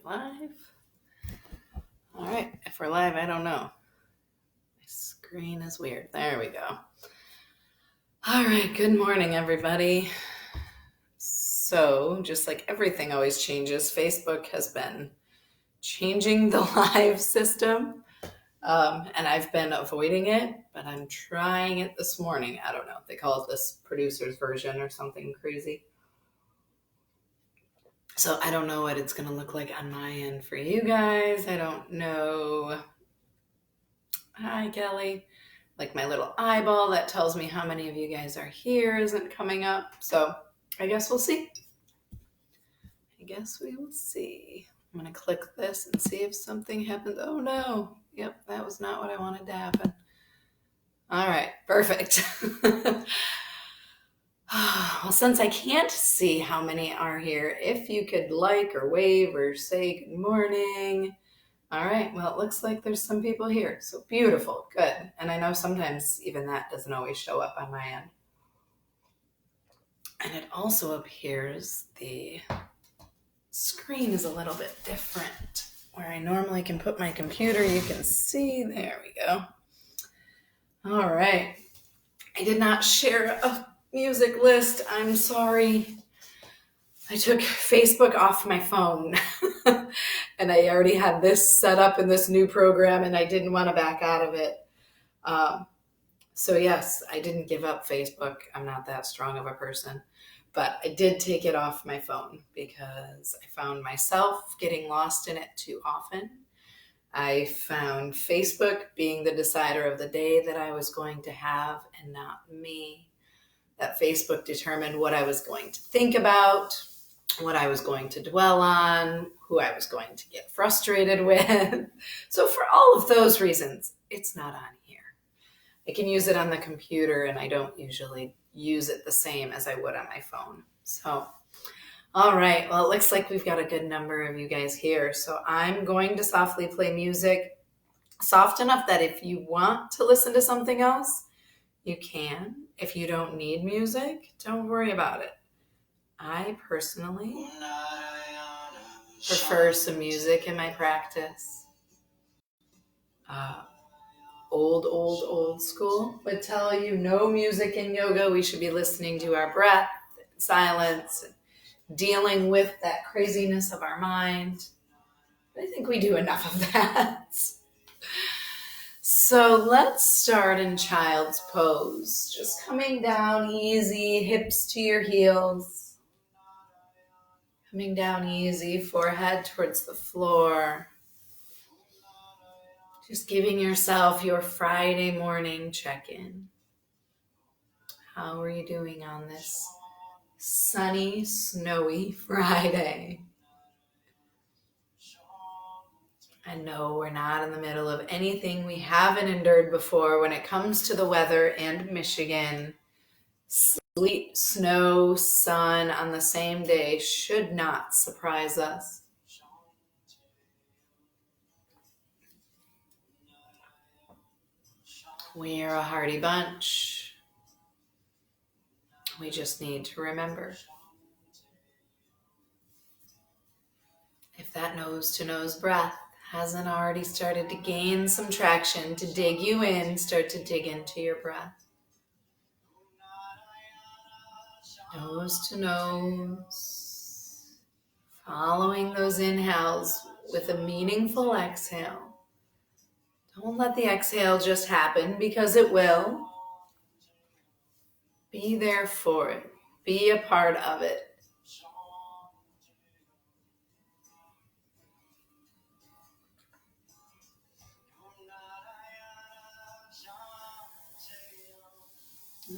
Live? All right, if we're live, I don't know. My screen is weird. There we go. All right, good morning, everybody. So, just like everything always changes, Facebook has been changing the live system, and I've been avoiding it, but I'm trying it this morning. I don't know. They call it this producer's version or something crazy. So I don't know what it's going to look like on my end for you guys. I don't know. Hi, Kelly. Like my little eyeball that tells me how many of you guys are here isn't coming up. So I guess we'll see. I guess we will see. I'm going to click this and see if something happens. Oh, no. Yep, that was not what I wanted to happen. All right, perfect. Well, since I can't see how many are here, if you could like or wave or say good morning. All right, well, it looks like there's some people here. So beautiful, good. And I know sometimes even that doesn't always show up on my end. And it also appears the screen is a little bit different. Where I normally can put my computer, you can see, there we go. All right, I did not share a music list, I'm sorry. I took Facebook off my phone and I already had this set up in this new program and I didn't want to back out of it. So yes, I didn't give up Facebook. I'm not that strong of a person, but I did take it off my phone because I found myself getting lost in it too often. I found Facebook being the decider of the day that I was going to have and not me. That Facebook determined what I was going to think about, what I was going to dwell on, who I was going to get frustrated with. So for all of those reasons, it's not on here. I can use it on the computer and I don't usually use it the same as I would on my phone. So, all right, well, it looks like we've got a good number of you guys here. So I'm going to softly play music, soft enough that if you want to listen to something else, you can. If you don't need music, don't worry about it. I personally prefer some music in my practice. Old school would tell you no music in yoga. We should be listening to our breath, silence, dealing with that craziness of our mind. I think we do enough of that. So let's start in child's pose. Just coming down easy, hips to your heels. Coming down easy, forehead towards the floor. Just giving yourself your Friday morning check-in. How are you doing on this sunny, snowy Friday? I know we're not in the middle of anything we haven't endured before when it comes to the weather and Michigan. Sleet, snow, sun on the same day should not surprise us. We are a hardy bunch. We just need to remember. If that nose-to-nose breath hasn't already started to gain some traction, to dig you in, start to dig into your breath. Nose to nose, following those inhales with a meaningful exhale. Don't let the exhale just happen because it will. Be there for it. Be a part of it.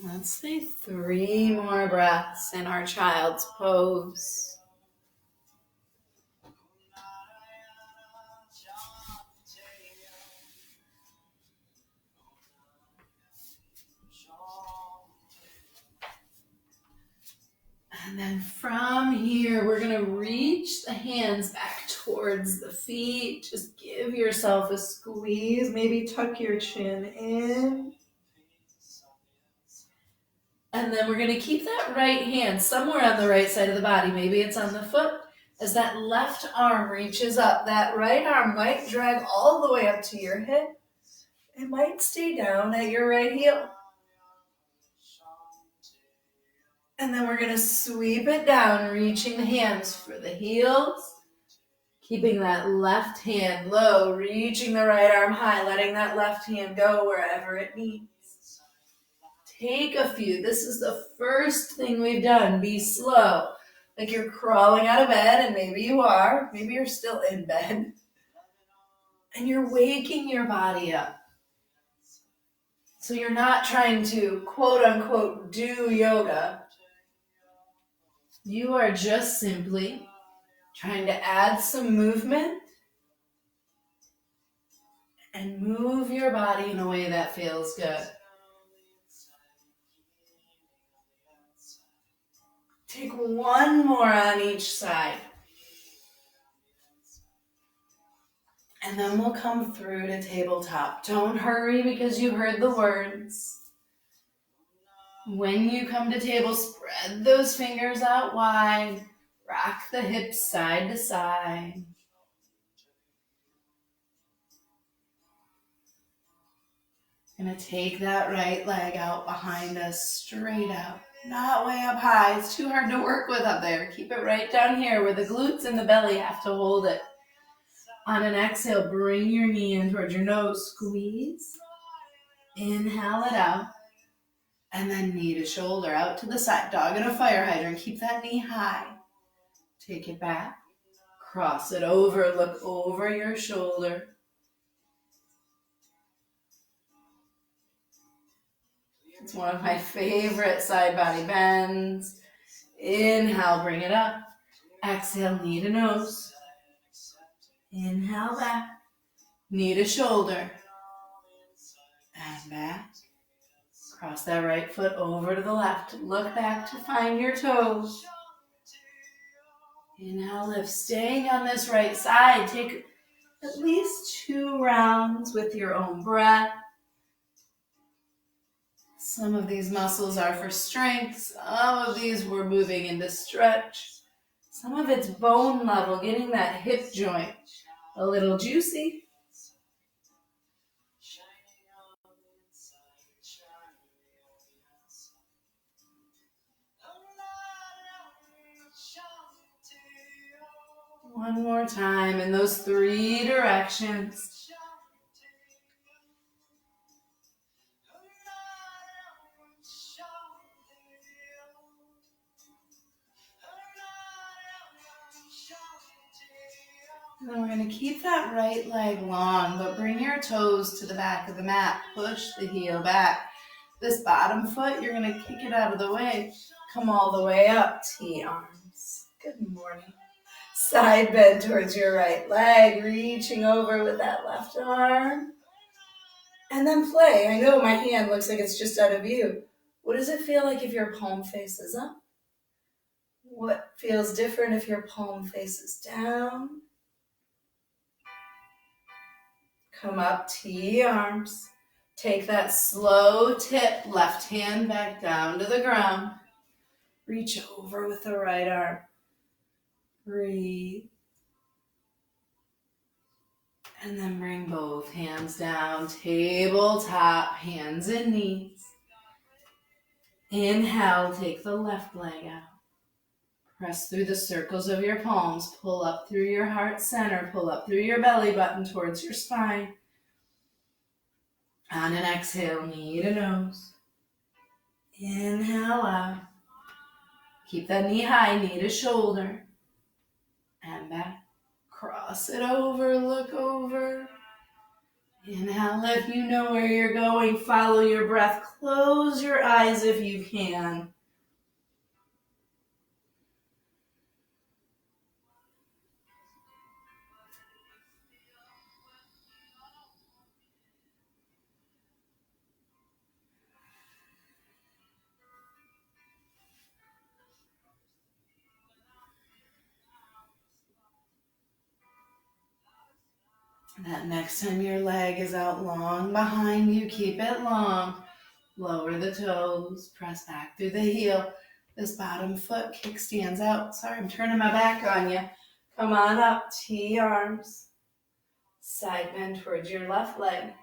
Let's say 3 more breaths in our child's pose. And then from here, we're going to reach the hands back towards the feet. Just give yourself a squeeze. Maybe tuck your chin in. And then we're going to keep that right hand somewhere on the right side of the body. Maybe it's on the foot. As that left arm reaches up, that right arm might drag all the way up to your hip. It might stay down at your right heel. And then we're going to sweep it down, reaching the hands for the heels. Keeping that left hand low, reaching the right arm high, letting that left hand go wherever it needs. Take a few. This is the first thing we've done. Be slow. Like you're crawling out of bed, and maybe you are. Maybe you're still in bed. And you're waking your body up. So you're not trying to, quote unquote, do yoga. You are just simply trying to add some movement and move your body in a way that feels good. Take one more on each side. And then we'll come through to tabletop. Don't hurry because you heard the words. When you come to table, spread those fingers out wide. Rock the hips side to side. Gonna take that right leg out behind us, straight out. Not way up high. It's too hard to work with up there. Keep it right down here where the glutes and the belly have to hold it. On an exhale, bring your knee in towards your nose. Squeeze. Inhale it out. And then knee to shoulder out to the side. Dog in a fire hydrant. Keep that knee high. Take it back. Cross it over. Look over your shoulder. It's one of my favorite side body bends. Inhale, bring it up. Exhale, knee to nose. Inhale back. Knee to shoulder. And back. Cross that right foot over to the left. Look back to find your toes. Inhale, lift. Staying on this right side. Take at least 2 rounds with your own breath. Some of these muscles are for strength. Some of these we're moving into stretch. Some of it's bone level, getting that hip joint a little juicy. One more time in those 3 directions. And then we're going to keep that right leg long, but bring your toes to the back of the mat. Push the heel back. This bottom foot, you're going to kick it out of the way. Come all the way up. T-arms. Good morning. Side bend towards your right leg, reaching over with that left arm. And then play. I know my hand looks like it's just out of view. What does it feel like if your palm faces up? What feels different if your palm faces down? Come up, T-arms. Take that slow tip, left hand back down to the ground. Reach over with the right arm. Breathe. And then bring both hands down, tabletop, hands and knees. Inhale, take the left leg out. Press through the circles of your palms. Pull up through your heart center. Pull up through your belly button towards your spine. On an exhale, knee to nose. Inhale out. Keep that knee high, knee to shoulder. And back. Cross it over, look over. Inhale, if you know where you're going, follow your breath. Close your eyes if you can. That next time your leg is out long behind you, keep it long. Lower the toes, press back through the heel. This bottom foot kickstands out. Sorry, I'm turning my back on you. Come on up, T arms. Side bend towards your left leg.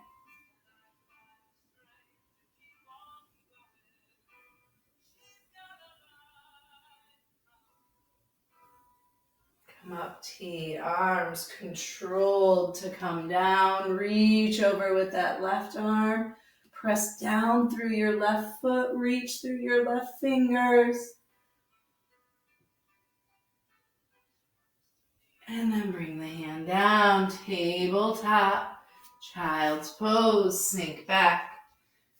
Come up, T arms, controlled to come down. Reach over with that left arm. Press down through your left foot. Reach through your left fingers. And then bring the hand down, tabletop, child's pose, sink back,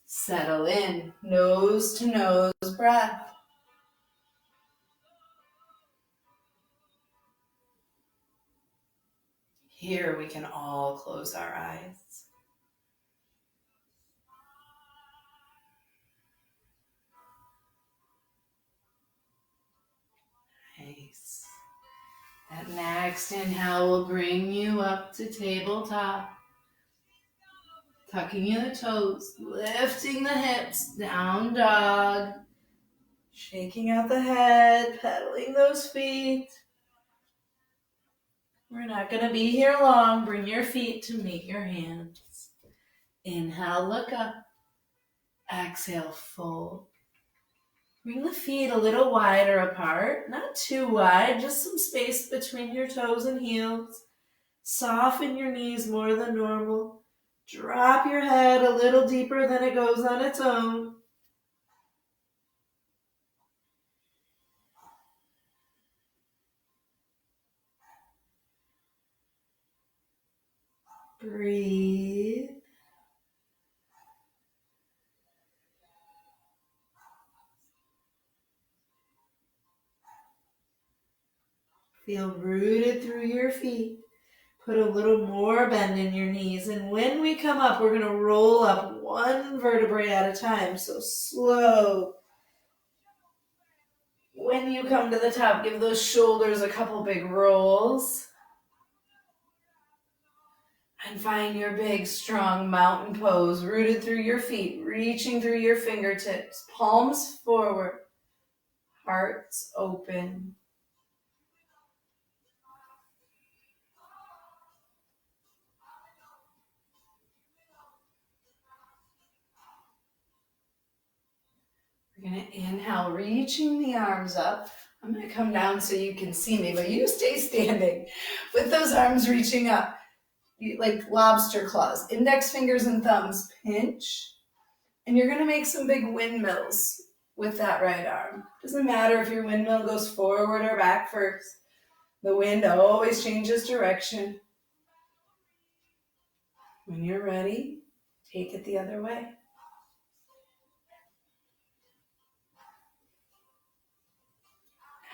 settle in, nose to nose breath. Here we can all close our eyes. Nice. That next inhale will bring you up to tabletop. Tucking in the toes, lifting the hips, down dog. Shaking out the head, pedaling those feet. We're not going to be here long. Bring your feet to meet your hands. Inhale, look up. Exhale, fold. Bring the feet a little wider apart, not too wide, just some space between your toes and heels. Soften your knees more than normal. Drop your head a little deeper than it goes on its own. Breathe. Feel rooted through your feet. Put a little more bend in your knees. And when we come up, we're going to roll up one vertebrae at a time. So slow. When you come to the top, give those shoulders a couple big rolls. And find your big, strong mountain pose, rooted through your feet, reaching through your fingertips, palms forward, hearts open. We're going to inhale, reaching the arms up. I'm going to come down so you can see me, but you stay standing with those arms reaching up, like lobster claws. Index fingers and thumbs pinch, and you're going to make some big windmills with that right arm. Doesn't matter if your windmill goes forward or back first. The wind always changes direction. When you're ready, take it the other way.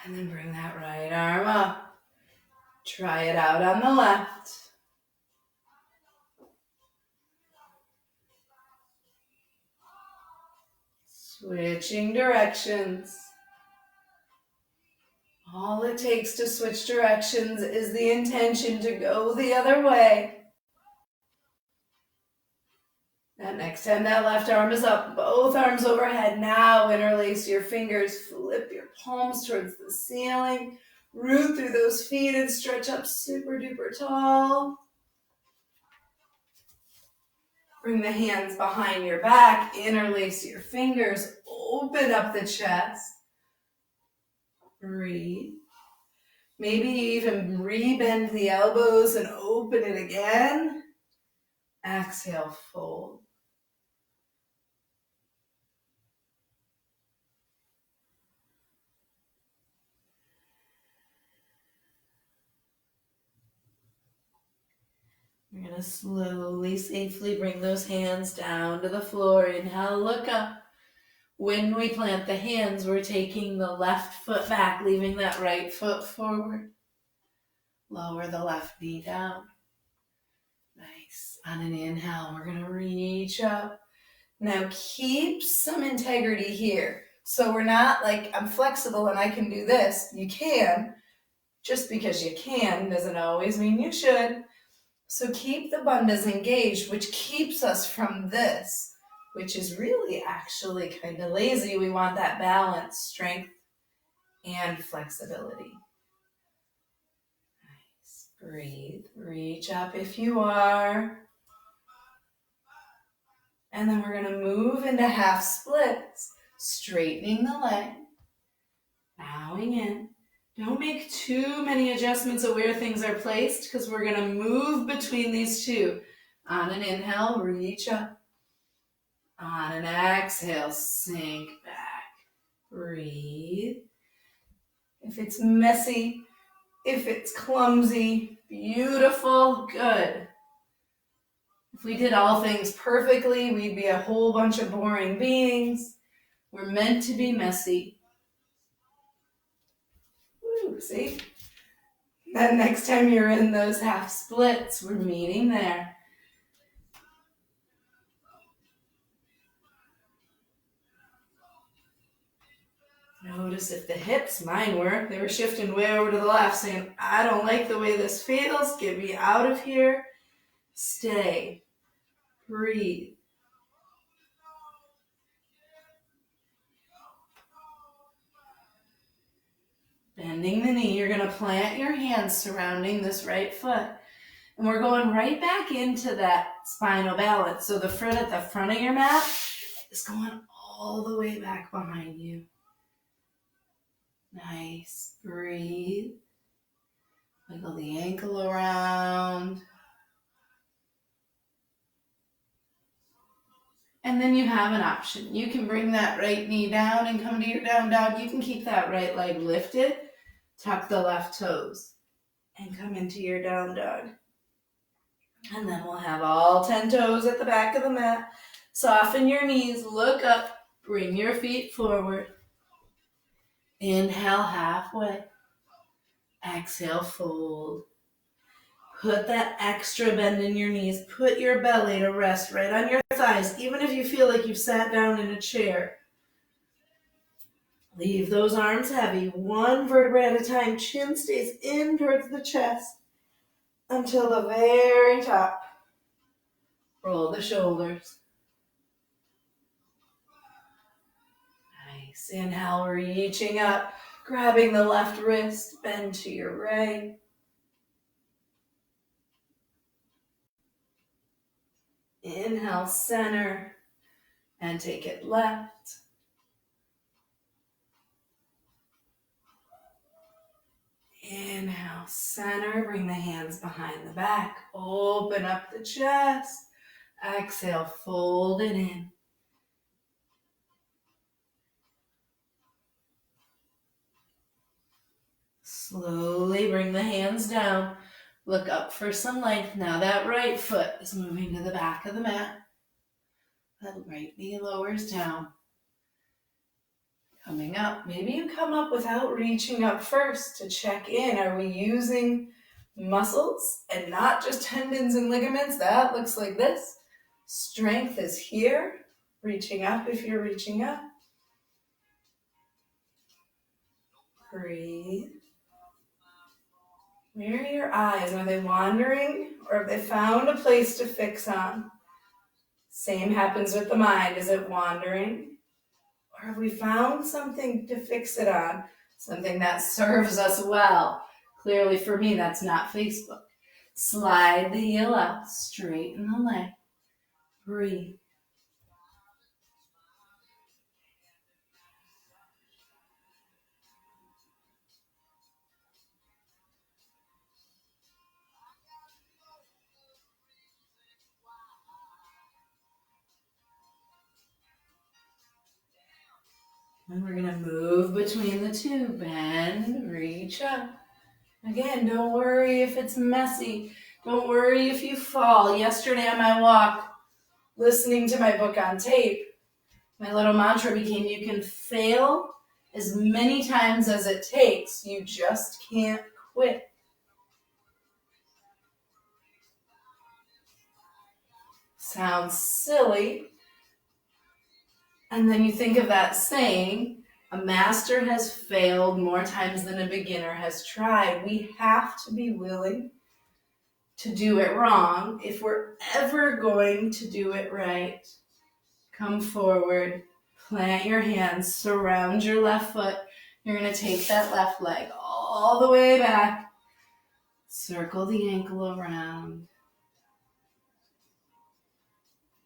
And then bring that right arm up. Try it out on the left. Switching directions. All it takes to switch directions is the intention to go the other way. That next time that left arm is up, both arms overhead. Now interlace your fingers, flip your palms towards the ceiling, root through those feet and stretch up super duper tall. Bring the hands behind your back, interlace your fingers, open up the chest. Breathe. Maybe even rebend the elbows and open it again. Exhale, fold. You're going to slowly, safely bring those hands down to the floor. Inhale, look up. When we plant the hands, we're taking the left foot back, leaving that right foot forward. Lower the left knee down. Nice. On an inhale, we're going to reach up. Now keep some integrity here. So we're not like, I'm flexible and I can do this. You can. Just because you can doesn't always mean you should. So keep the bandhas engaged, which keeps us from this, which is really actually kind of lazy. We want that balance, strength, and flexibility. Breathe. Reach up if you are. And then we're going to move into half splits, straightening the leg, bowing in. Don't make too many adjustments of where things are placed because we're going to move between these two. On an inhale, reach up. On an exhale, sink back. Breathe. If it's messy, if it's clumsy, beautiful, good. If we did all things perfectly, we'd be a whole bunch of boring beings. We're meant to be messy. Woo, see? Then next time you're in those half splits, we're meeting there. Notice if the hips, mine were, they were shifting way over to the left, saying, I don't like the way this feels. Get me out of here. Stay. Breathe. Bending the knee, you're going to plant your hands surrounding this right foot. And we're going right back into that spinal balance. So the foot at the front of your mat is going all the way back behind you. Nice. Breathe. Wiggle the ankle around. And then you have an option. You can bring that right knee down and come to your down dog. You can keep that right leg lifted. Tuck the left toes and come into your down dog. And then we'll have all 10 toes at the back of the mat. Soften your knees, look up, bring your feet forward. Inhale halfway. Exhale, fold. Put that extra bend in your knees. Put your belly to rest right on your thighs, even if you feel like you've sat down in a chair. Leave those arms heavy, one vertebra at a time. Chin stays in towards the chest until the very top. Roll the shoulders. Nice. Inhale, reaching up, grabbing the left wrist, bend to your right. Inhale, center, and take it left. Inhale, center, bring the hands behind the back, open up the chest. Exhale, fold it in. Slowly bring the hands down. Look up for some length. Now that right foot is moving to the back of the mat. That right knee lowers down. Coming up. Maybe you come up without reaching up first to check in. Are we using muscles and not just tendons and ligaments? That looks like this. Strength is here. Reaching up if you're reaching up. Breathe. Where are your eyes? Are they wandering or have they found a place to fix on? Same happens with the mind. Is it wandering? Or have we found something to fix it on? Something that serves us well. Clearly for me, that's not Facebook. Slide the heel out. Straighten the leg. Breathe. And we're going to move between the two. Bend, reach up. Again, don't worry if it's messy. Don't worry if you fall. Yesterday on my walk, listening to my book on tape, my little mantra became, you can fail as many times as it takes. You just can't quit. Sounds silly. And then you think of that saying, a master has failed more times than a beginner has tried. We have to be willing to do it wrong if we're ever going to do it right. Come forward, plant your hands, surround your left foot. You're going to take that left leg all the way back. Circle the ankle around.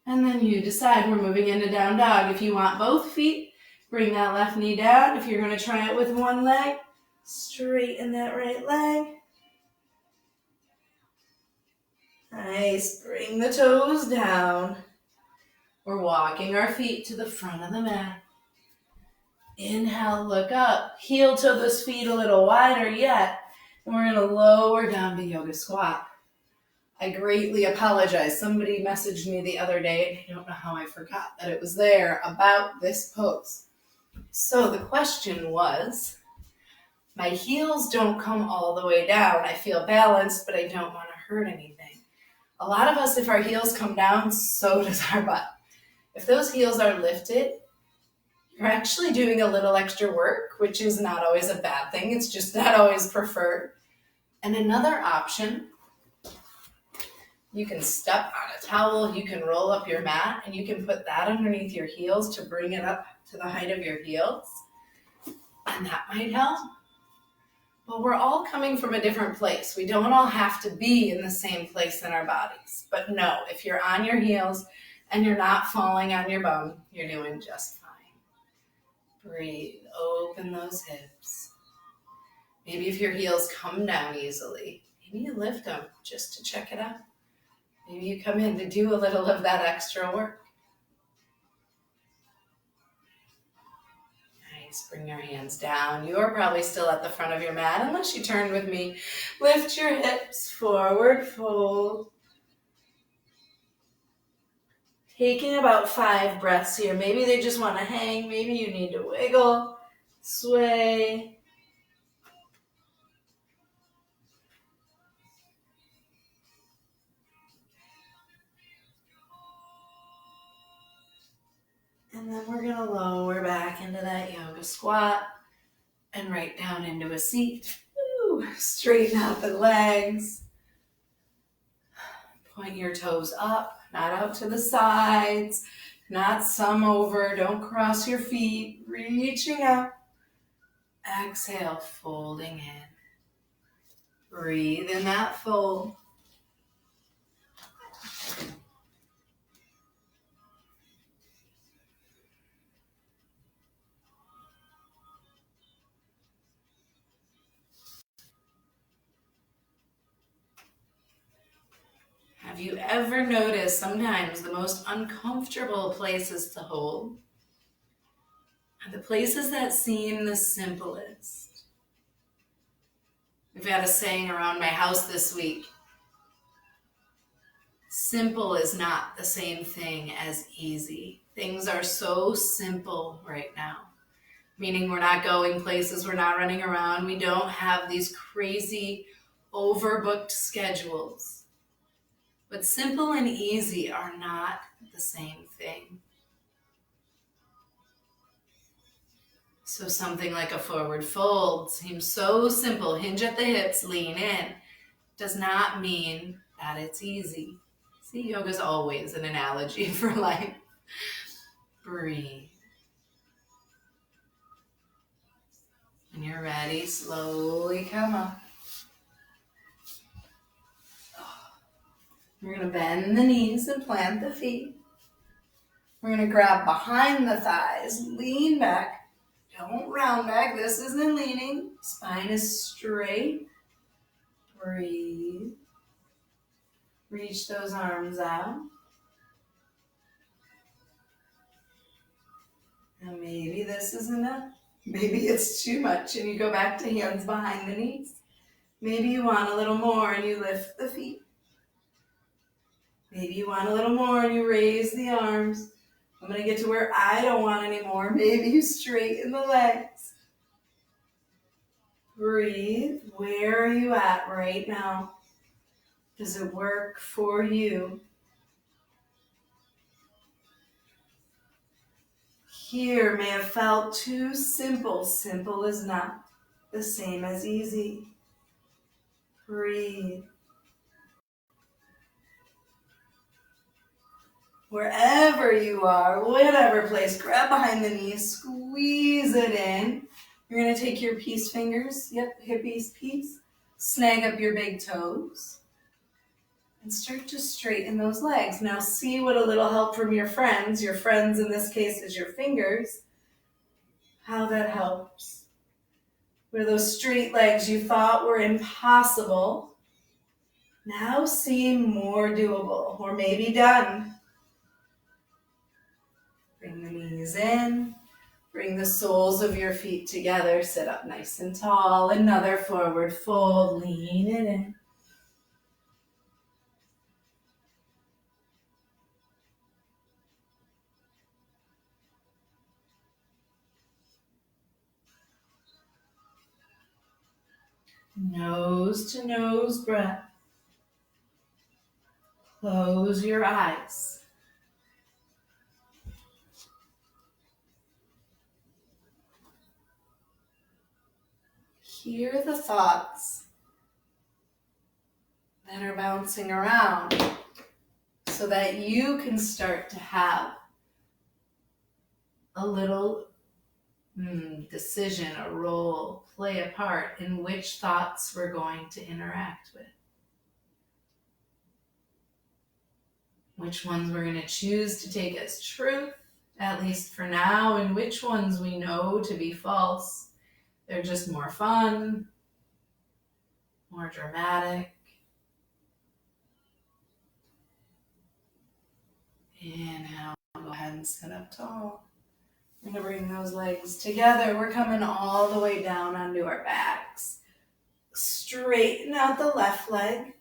And then you decide we're moving into down dog. If you want both feet, bring that left knee down. If you're going to try it with one leg, straighten that right leg. Nice. Bring the toes down. We're walking our feet to the front of the mat. Inhale, look up. Heel toe those feet a little wider yet. And we're going to lower down to yoga squat. I greatly apologize. Somebody messaged me the other day, and I don't know how I forgot that it was there, about this pose. So the question was, my heels don't come all the way down. I feel balanced, but I don't want to hurt anything. A lot of us, if our heels come down, so does our butt. If those heels are lifted, you're actually doing a little extra work, which is not always a bad thing. It's just not always preferred. And another option, you can step on a towel, you can roll up your mat, and you can put that underneath your heels to bring it up to the height of your heels. And that might help. But we're all coming from a different place. We don't all have to be in the same place in our bodies. But no, if you're on your heels and you're not falling on your bum, you're doing just fine. Breathe, open those hips. Maybe if your heels come down easily, maybe you lift them just to check it out. Maybe you come in to do a little of that extra work. Nice, bring your hands down. You're probably still at the front of your mat unless you turn with me. Lift your hips, forward fold. Taking about 5 breaths here. Maybe they just want to hang. Maybe you need to wiggle, sway. And then we're going to lower back into that yoga squat and right down into a seat. Woo. Straighten out the legs. Point your toes up, not out to the sides, not some over. Don't cross your feet. Reaching up. Exhale, folding in. Breathe in that fold. Have you ever noticed sometimes the most uncomfortable places to hold are the places that seem the simplest? We've had a saying around my house this week. Simple is not the same thing as easy. Things are so simple right now. Meaning we're not going places, we're not running around, we don't have these crazy overbooked schedules. But simple and easy are not the same thing. So something like a forward fold seems so simple. Hinge at the hips, lean in. Does not mean that it's easy. See, yoga's always an analogy for life. Breathe. When you're ready, slowly come up. We're going to bend the knees and plant the feet. We're going to grab behind the thighs, lean back. Don't round back. This isn't leaning. Spine is straight. Breathe. Reach those arms out. Now maybe this is enough. Maybe it's too much and you go back to hands behind the knees. Maybe you want a little more and you lift the feet. Maybe you want a little more and you raise the arms. I'm going to get to where I don't want any more. Maybe you straighten the legs. Breathe. Where are you at right now? Does it work for you? Here may have felt too simple. Simple is not the same as easy. Breathe. Wherever you are, whatever place, grab behind the knees, squeeze it in. You're going to take your peace fingers, hippies, peace. Snag up your big toes and start to straighten those legs. Now see what a little help from your friends in this case is your fingers, how that helps. Where those straight legs you thought were impossible now seem more doable, or maybe done. Bring the knees in, bring the soles of your feet together, sit up nice and tall, another forward fold, lean it in. Nose to nose breath. Close your eyes. Hear the thoughts that are bouncing around so that you can start to have a little decision, a role, play a part in which thoughts we're going to interact with. Which ones we're going to choose to take as truth, at least for now, and which ones we know to be false. They're just more fun, more dramatic. Inhale, go ahead and sit up tall. We're going to bring those legs together. We're coming all the way down onto our backs. Straighten out the left leg.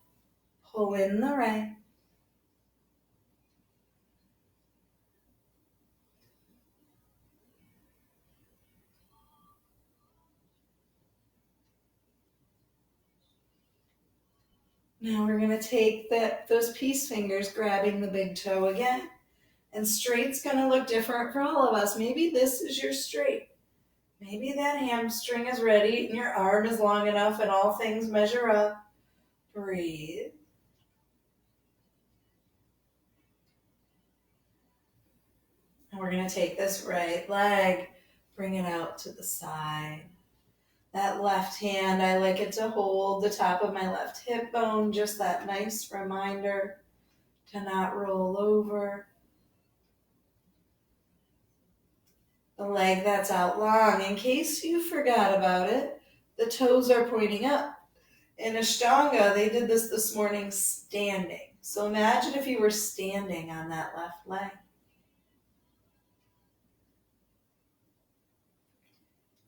Pull in the right. Now we're going to take those peace fingers, grabbing the big toe again. And straight's going to look different for all of us. Maybe this is your straight. Maybe that hamstring is ready and your arm is long enough and all things measure up. Breathe. And we're going to take this right leg, bring it out to the side. That left hand, I like it to hold the top of my left hip bone, just that nice reminder to not roll over. The leg that's out long, in case you forgot about it, the toes are pointing up. In Ashtanga, they did this morning standing. So imagine if you were standing on that left leg.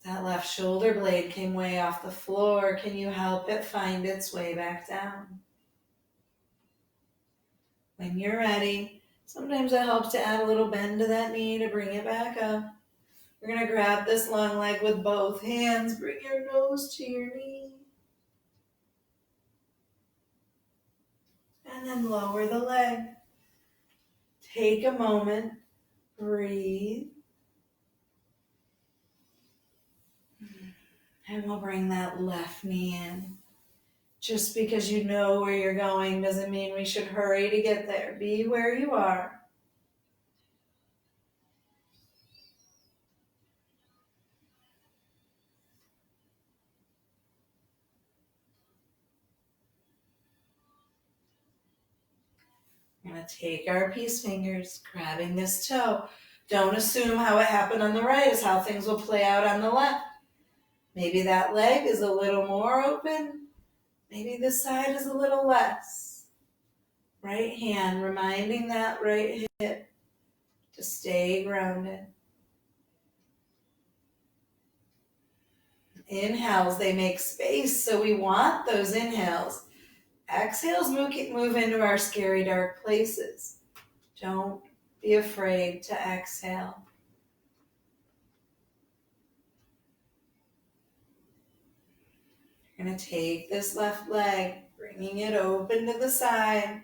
That left shoulder blade came way off the floor. Can you help it find its way back down? When you're ready, sometimes it helps to add a little bend to that knee to bring it back up. We're going to grab this long leg with both hands. Bring your nose to your knee. And then lower the leg. Take a moment. Breathe. And we'll bring that left knee in. Just because you know where you're going doesn't mean we should hurry to get there. Be where you are. We're going to take our peace fingers, grabbing this toe. Don't assume how it happened on the right is how things will play out on the left. Maybe that leg is a little more open. Maybe this side is a little less. Right hand, reminding that right hip to stay grounded. Inhales, they make space, so we want those inhales. Exhales move into our scary dark places. Don't be afraid to exhale. You're going to take this left leg, bringing it open to the side.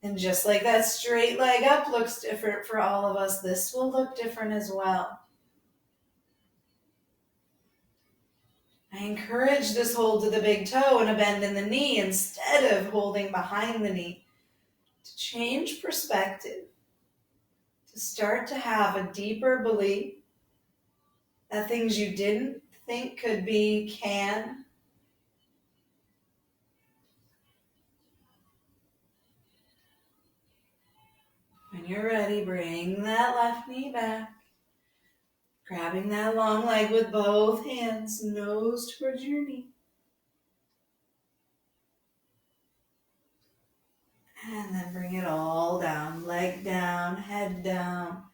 And just like that straight leg up looks different for all of us, this will look different as well. I encourage this hold to the big toe and a bend in the knee instead of holding behind the knee to change perspective, to start to have a deeper belief that things you didn't think could be can. you're ready, bring that left knee back. Grabbing that long leg with both hands, nose towards your knee. And then bring it all down, leg down, head down.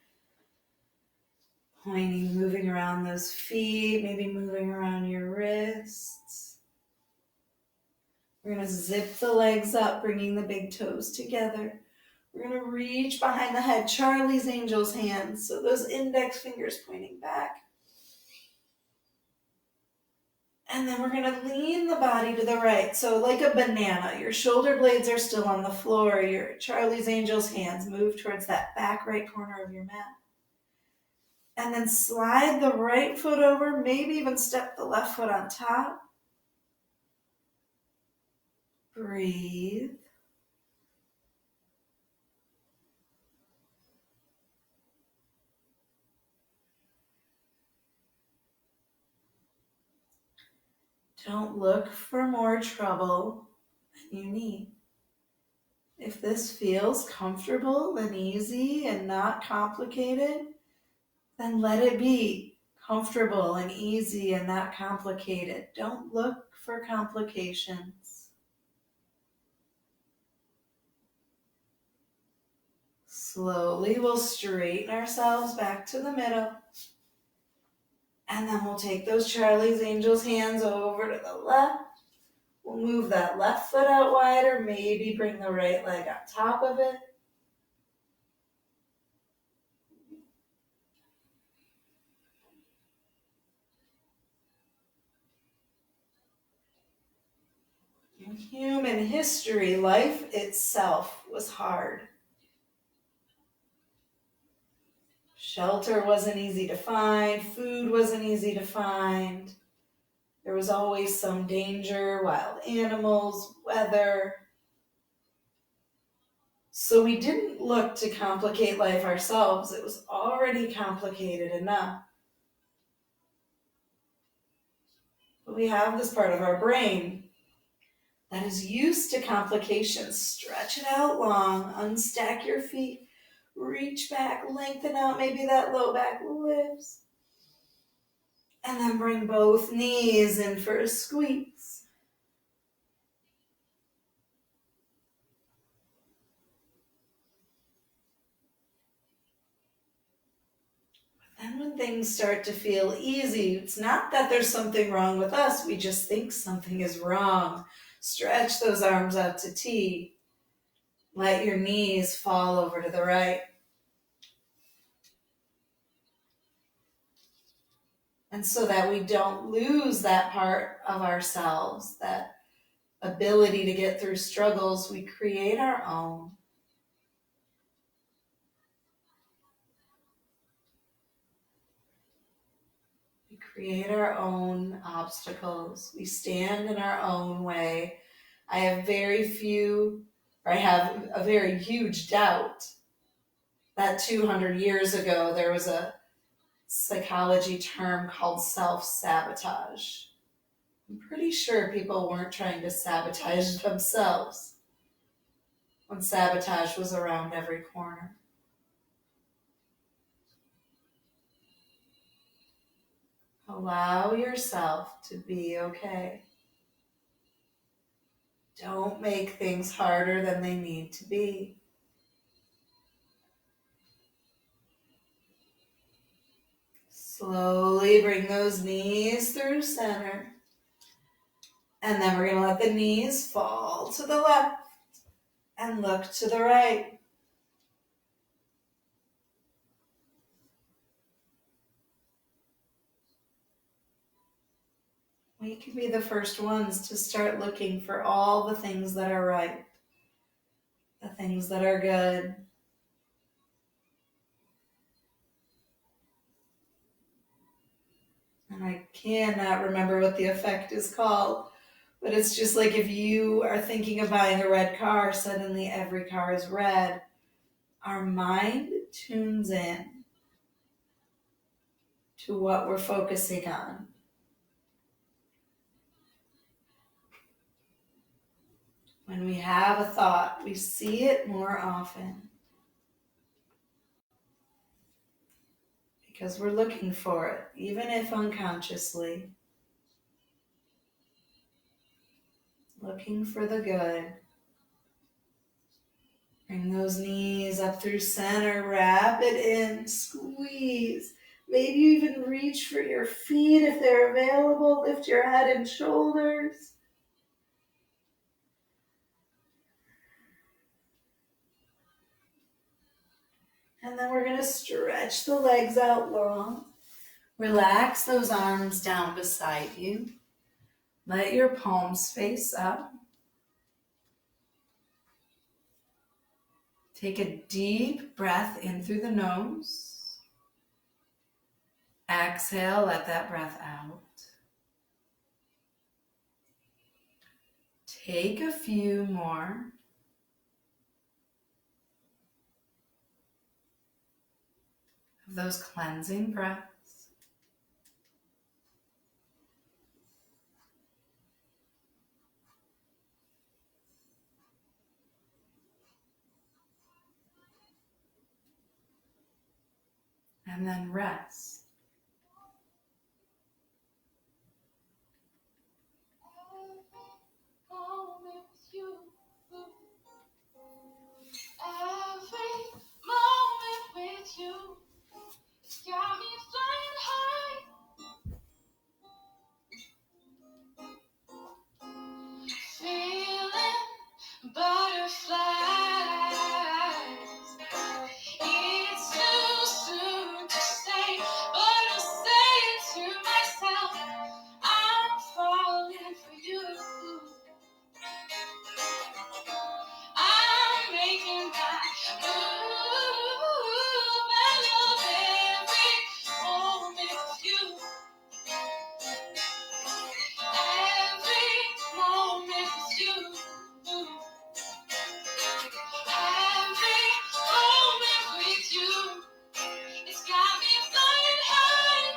Pointing, moving around those feet, maybe moving around your wrists. We're going to zip the legs up, bringing the big toes together. We're going to reach behind the head, Charlie's Angel's hands. So those index fingers pointing back. And then we're going to lean the body to the right. So like a banana, your shoulder blades are still on the floor. Your Charlie's Angel's hands move towards that back right corner of your mat. And then slide the right foot over, maybe even step the left foot on top. Breathe. Don't look for more trouble than you need. If this feels comfortable and easy and not complicated, then let it be comfortable and easy and not complicated. Don't look for complications. Slowly we'll straighten ourselves back to the middle. And then we'll take those Charlie's Angel's hands over to the left. We'll move that left foot out wider, maybe bring the right leg on top of it. In human history, life itself was hard. Shelter wasn't easy to find, food wasn't easy to find. There was always some danger, wild animals, weather. So we didn't look to complicate life ourselves. It was already complicated enough. But we have this part of our brain that is used to complications. Stretch it out long, unstack your feet, reach back, lengthen out, maybe that low back lifts. And then bring both knees in for a squeeze. Then when things start to feel easy, it's not that there's something wrong with us, we just think something is wrong. Stretch those arms out to T. Let your knees fall over to the right. And so that we don't lose that part of ourselves, that ability to get through struggles, we create our own. We create our own obstacles. We stand in our own way. I have a very huge doubt that 200 years ago there was a psychology term called self-sabotage. I'm pretty sure people weren't trying to sabotage themselves when sabotage was around every corner. Allow yourself to be okay. Don't make things harder than they need to be. Slowly bring those knees through center. And then we're going to let the knees fall to the left and look to the right. We can be the first ones to start looking for all the things that are right, the things that are good. And I cannot remember what the effect is called, but it's just like if you are thinking of buying a red car, suddenly every car is red. Our mind tunes in to what we're focusing on. When we have a thought, we see it more often. because we're looking for it, even if unconsciously. Looking for the good. Bring those knees up through center, wrap it in, squeeze. Maybe you even reach for your feet if they're available. Lift your head and shoulders. And then we're going to stretch the legs out long. Relax those arms down beside you. Let your palms face up. Take a deep breath in through the nose. Exhale, let that breath out. Take a few more. Of those cleansing breaths. And then rest. Every moment with you got me flying high. Feeling butterflies. It's too soon to say, but I'll say it to myself. I'm falling for you. I'm making my move. I love every moment with you. Every moment with you. Every moment with you. It's got me flying high.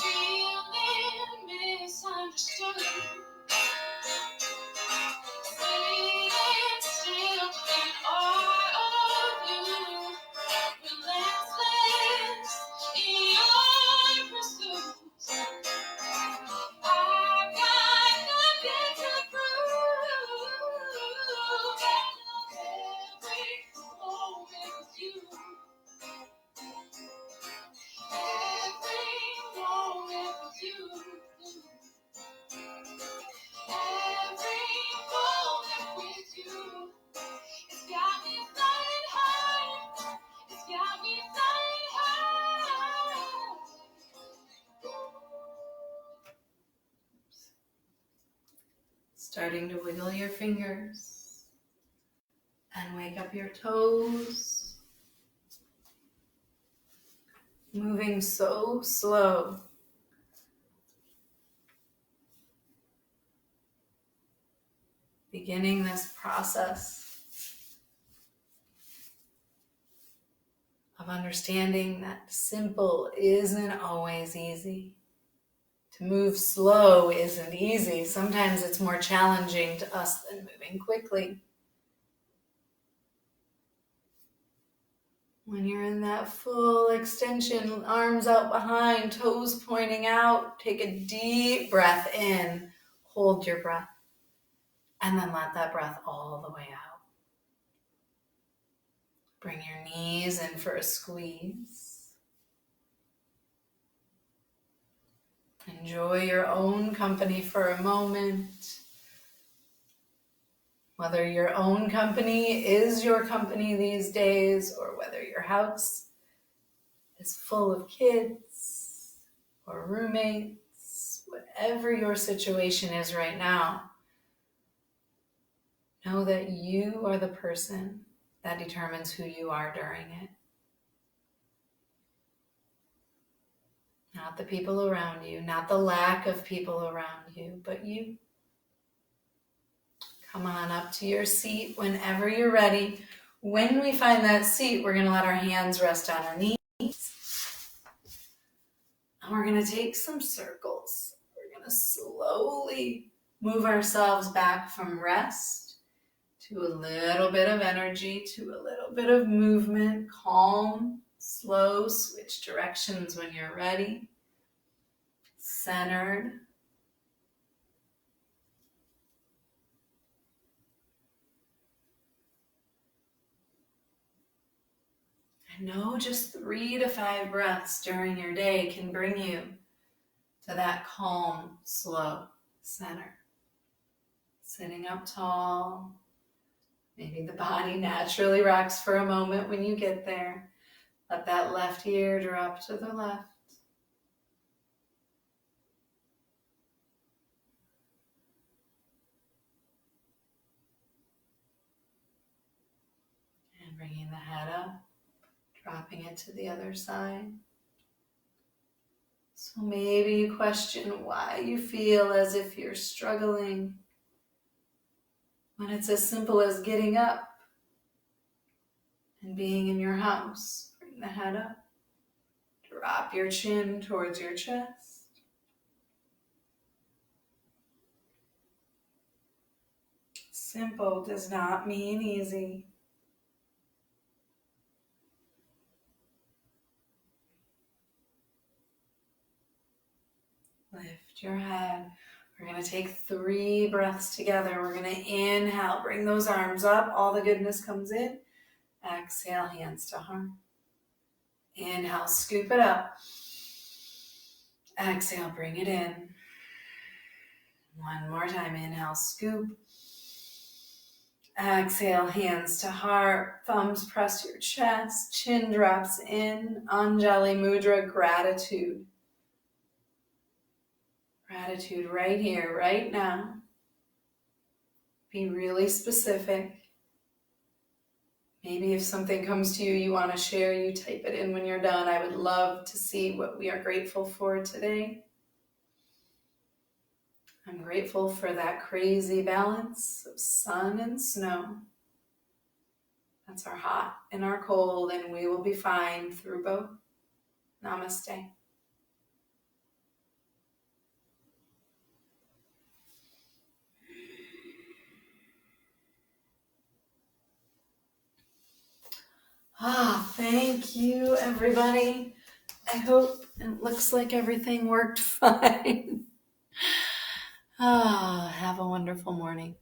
Feeling misunderstood. Sitting still in awe of you. Relentless in your pursuit. I've got nothing to prove. Every moment with you. Every moment with you. Every moment with you. It's got me flying high. It's got me flying high. Starting to wiggle your fingers and wake up your toes. Moving so slow. Beginning this process of understanding that simple isn't always easy. To move slow isn't easy. Sometimes it's more challenging to us than moving quickly. When you're in that full extension, arms out behind, toes pointing out, take a deep breath in, hold your breath, and then let that breath all the way out. Bring your knees in for a squeeze. Enjoy your own company for a moment. Whether your own company is your company these days, or whether your house is full of kids or roommates, whatever your situation is right now, know that you are the person that determines who you are during it. Not the people around you, not the lack of people around you, but you. Come on up to your seat whenever you're ready. When we find that seat, we're going to let our hands rest on our knees. And we're going to take some circles. We're going to slowly move ourselves back from rest to a little bit of energy, to a little bit of movement, calm, slow, switch directions when you're ready, centered. I know just 3 to 5 breaths during your day can bring you to that calm, slow center. Sitting up tall. Maybe the body naturally rocks for a moment when you get there. Let that left ear drop to the left. And bringing the head up, dropping it to the other side. So maybe you question why you feel as if you're struggling when it's as simple as getting up and being in your house. Bring the head up, drop your chin towards your chest. Simple does not mean easy. Lift your head. We're going to take 3 breaths together. We're going to inhale, bring those arms up. All the goodness comes in. Exhale, hands to heart. Inhale, scoop it up. Exhale, bring it in. One more time. Inhale, scoop. Exhale, hands to heart. Thumbs press your chest. Chin drops in. Anjali Mudra, gratitude. Gratitude right here, right now. Be really specific. Maybe if something comes to you you want to share, you type it in when you're done. I would love to see what we are grateful for today. I'm grateful for that crazy balance of sun and snow. That's our hot and our cold, and we will be fine through both. Namaste. Thank you, everybody. I hope it looks like everything worked fine. Have a wonderful morning.